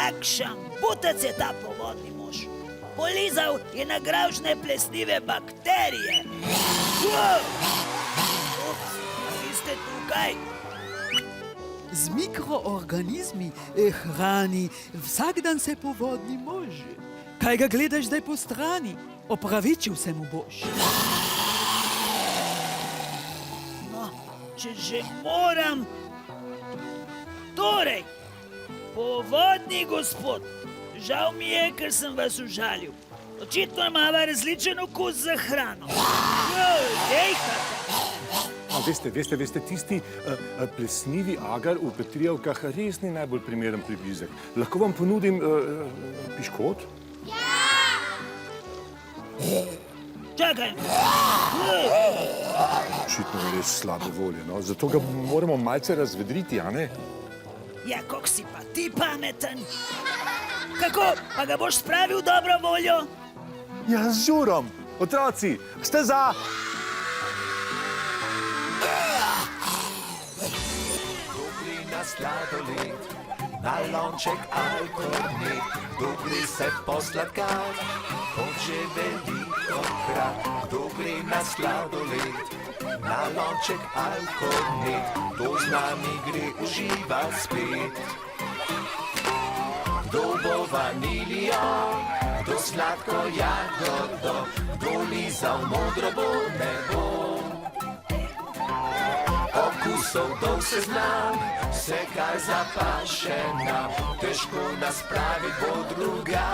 Kakšen butec je ta povodni mož. Polizal je na gravžne plesnive bakterije. Ups, vi ste tukaj? Z mikroorganizmi hrani vsak dan se povodni mož. Kaj ga gledaš zdaj po strani? Opravičil se mu boš. No, če že moram... Torej, povodni gospod, žal mi je, ker sem vas užalil. Očitno imava različen okus za hrano. Dejhate. A veste, tisti plesnivi agar v petrijevkah res ni najbolj primeren približek. Lahko vam ponudim piškot? Čakaj. Očitno je res slabe volje, no? Zato ga moramo malce razvedriti, a ne? Ja, kak si pa ti pameten. Kako, pa ga boš spravil v dobro voljo? Ja, z žurom. Otroci, ste za? Sladoled, na lonček alkoholni, kdo gre se posladkat, kot že velikokrat. Kdo gre na sladoled, na lonček alkoholni, kdo z nami gre uživat spet. Kdo bo vanilijo, kdo sladko jagodo, kdo lizal modro bo nebo. Okusov dolg seznam, vse kar zapaše nam, težko nas pravi bo druga.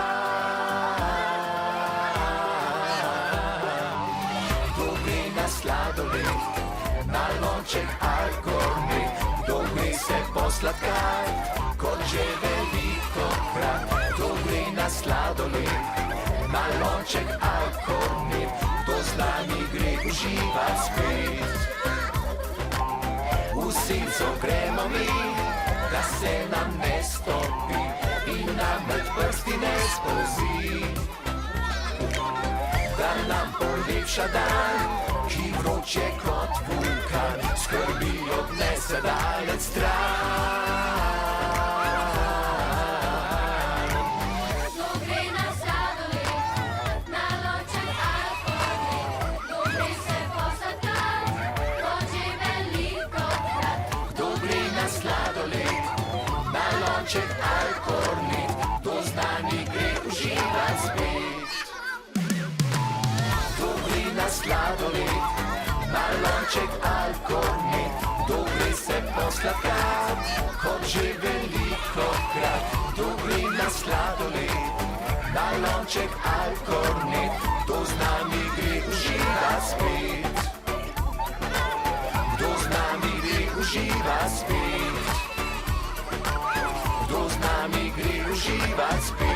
Kdo gre na sladoled, na lonček alkoholni, kdo gre se posladkat, kot že velikokrat. Kdo gre na sladoled, na lonček alkoholni, kdo z nami gre uživat spet. V senco gremo mi, da se nam ne stopi in nam med prsti ne spozi. Da nam polepša dan, ki vroče kot vulkan, skrbi odnese daleč stran. Lonček alkoholni, kdo z nami gre uživat spet. Kdo gre na sladoled, na lonček alkoholni, kdo gre se posladkat, kot že velikokrat. Kdo gre na sladoled, na lonček alkoholni, kdo z nami gre uživat spet. Kdo z nami gre uživat spet. Kdo z nami gre uživat spet.